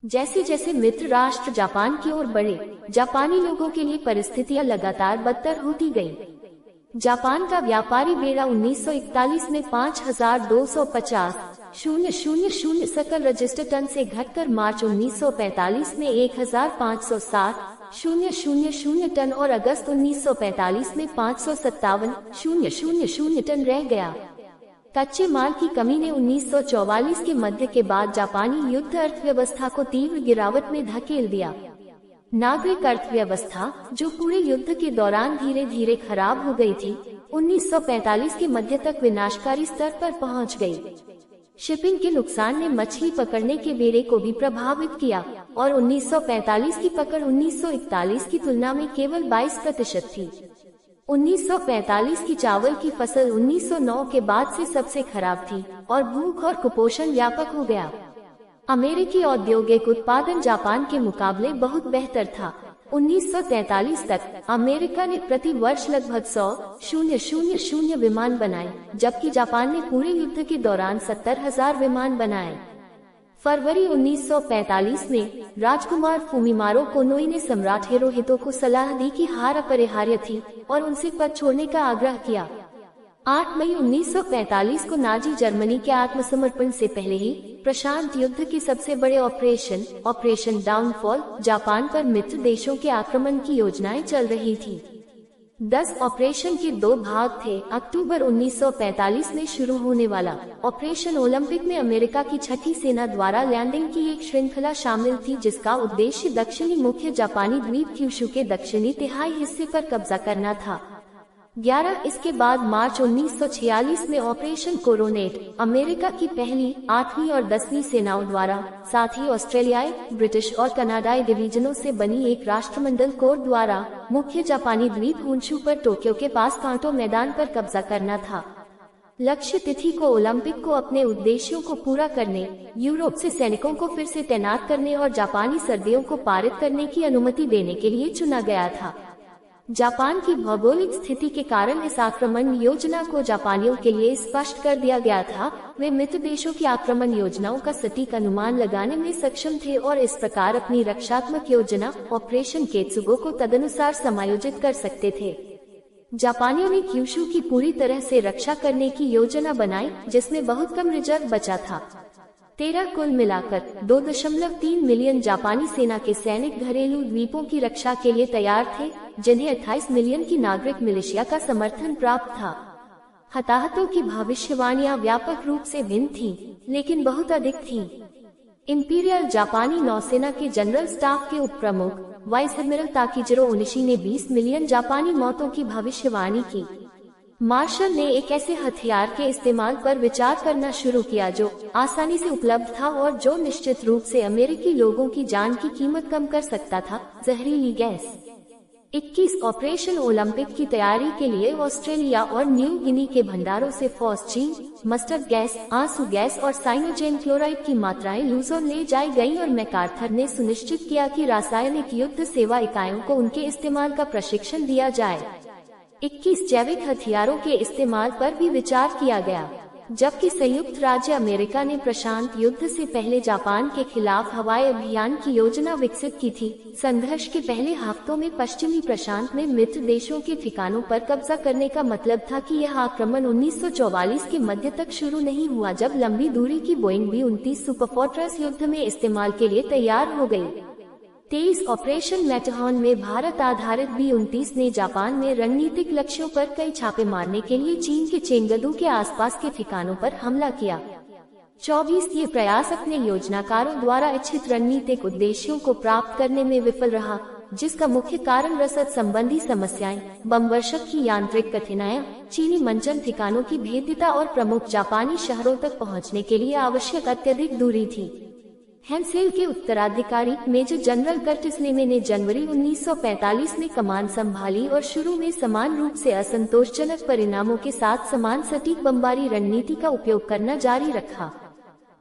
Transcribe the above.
जैसे जैसे मित्र राष्ट्र जापान की ओर बढ़े, जापानी लोगों के लिए परिस्थितियां लगातार बदतर होती गईं। जापान का व्यापारी बेड़ा 1941 में 5250,000 सकल रजिस्टर टन से घटकर मार्च 1945 में 15,760,000 टन और अगस्त 1945 में 557,000 टन रह गया। कच्चे माल की कमी ने 1944 के मध्य के बाद जापानी युद्ध अर्थव्यवस्था को तीव्र गिरावट में धकेल दिया। नागरिक अर्थव्यवस्था, जो पूरे युद्ध के दौरान धीरे धीरे खराब हो गई थी, 1945 के मध्य तक विनाशकारी स्तर पर पहुंच गई। शिपिंग के नुकसान ने मछली पकड़ने के बेड़े को भी प्रभावित किया और 1945 की पकड़ 1941 की तुलना में केवल 22% थी। 1945 की चावल की फसल 1909 के बाद से सबसे खराब थी और भूख और कुपोषण व्यापक हो गया। अमेरिकी औद्योगिक उत्पादन जापान के मुकाबले बहुत बेहतर था। 1943 तक अमेरिका ने प्रति वर्ष लगभग 100,000 विमान बनाए, जबकि जापान ने पूरे युद्ध के दौरान 70,000 विमान बनाए। फरवरी 1945 में राजकुमार फुमिमारो कोनोई ने सम्राट हिरोहितो को सलाह दी कि हार अपरिहार्य थी और उनसे पद छोड़ने का आग्रह किया। 8 मई 1945 को नाजी जर्मनी के आत्मसमर्पण से पहले ही प्रशांत युद्ध के सबसे बड़े ऑपरेशन डाउनफॉल जापान पर मित्र देशों के आक्रमण की योजनाएं चल रही थी। 10 ऑपरेशन के 2 भाग थे। अक्टूबर 1945 में शुरू होने वाला ऑपरेशन ओलंपिक में अमेरिका की छठी सेना द्वारा लैंडिंग की एक श्रृंखला शामिल थी, जिसका उद्देश्य दक्षिणी मुख्य जापानी द्वीप क्यूशू के दक्षिणी तिहाई हिस्से पर कब्जा करना था। 11 इसके बाद मार्च 1946 में ऑपरेशन कोरोनेट अमेरिका की पहली, 8वीं और 10वीं सेनाओं द्वारा, साथ ही ऑस्ट्रेलियाई, ब्रिटिश और कनाडाई डिवीजनों से बनी एक राष्ट्रमंडल कोर द्वारा मुख्य जापानी द्वीप होन्शू पर टोक्यो के पास कांटो मैदान पर कब्जा करना था। लक्ष्य तिथि को ओलंपिक को अपने उद्देश्यों को पूरा करने, यूरोप से सैनिकों को फिर से तैनात करने और जापानी सर्दियों को पारित करने की अनुमति देने के लिए चुना गया था। जापान की भौगोलिक स्थिति के कारण इस आक्रमण योजना को जापानियों के लिए स्पष्ट कर दिया गया था। वे मित्र देशों की आक्रमण योजनाओं का सटीक अनुमान लगाने में सक्षम थे और इस प्रकार अपनी रक्षात्मक योजना ऑपरेशन केत्सुगो को तदनुसार समायोजित कर सकते थे। जापानियों ने क्यूशू की पूरी तरह से रक्षा करने की योजना बनाई, जिसमें बहुत कम रिजर्व बचा था। 13 कुल मिलाकर 2.3 मिलियन जापानी सेना के सैनिक घरेलू द्वीपों की रक्षा के लिए तैयार थे, जिन्हें 28 मिलियन की नागरिक मिलिशिया का समर्थन प्राप्त था। हताहतों की भविष्यवाणियां व्यापक रूप से भिन्न थीं, लेकिन बहुत अधिक थीं। इंपीरियल जापानी नौसेना के जनरल स्टाफ के उप प्रमुख वाइस एडमिरल ताकीजिरो ओनिशी ने 20 मिलियन जापानी मौतों की भविष्यवाणी की। मार्शल ने एक ऐसे हथियार के इस्तेमाल पर विचार करना शुरू किया जो आसानी से उपलब्ध था और जो निश्चित रूप से अमेरिकी लोगों की जान की कीमत कम कर सकता था, जहरीली गैस। 21 ऑपरेशन ओलंपिक की तैयारी के लिए ऑस्ट्रेलिया और न्यू गिनी के भंडारों से फॉस्चीन, मस्टर्ड गैस, आंसू गैस और साइनोजेन क्लोराइड की मात्राएं लूजोन ले जाई गईं और मैकार्थर ने सुनिश्चित किया कि रासायनिक युद्ध सेवा इकाइयों को उनके इस्तेमाल का प्रशिक्षण दिया जाए। 21 जैविक हथियारों के इस्तेमाल पर भी विचार किया गया, जबकि संयुक्त राज्य अमेरिका ने प्रशांत युद्ध से पहले जापान के खिलाफ हवाई अभियान की योजना विकसित की थी। संघर्ष के पहले हफ्तों में पश्चिमी प्रशांत में मित्र देशों के ठिकानों पर कब्जा करने का मतलब था कि यह आक्रमण 1944 के मध्य तक शुरू नहीं हुआ, जब लंबी दूरी की बोइंग B-29 सुपरफोर्ट्रेस युद्ध में इस्तेमाल के लिए तैयार हो गई। 23 ऑपरेशन मैटहॉर्न में भारत आधारित B-29 ने जापान में रणनीतिक लक्ष्यों पर कई छापे मारने के लिए चीन के चेंगदू के आसपास के ठिकानों पर हमला किया। 24 ये प्रयास अपने योजनाकारों द्वारा इच्छित रणनीतिक उद्देश्यों को प्राप्त करने में विफल रहा, जिसका मुख्य कारण रसद संबंधी समस्याएं, बमवर्षक की यांत्रिक कठिनाइयां, चीनी मंचन ठिकानों की भेद्यता और प्रमुख जापानी शहरों तक पहुंचने के लिए आवश्यक अत्यधिक दूरी थी। हेंसेल के उत्तराधिकारी मेजर जनरल कर्टिस लेमे ने जनवरी 1945 में कमान संभाली और शुरू में समान रूप से असंतोषजनक परिणामों के साथ समान सटीक बमबारी रणनीति का उपयोग करना जारी रखा।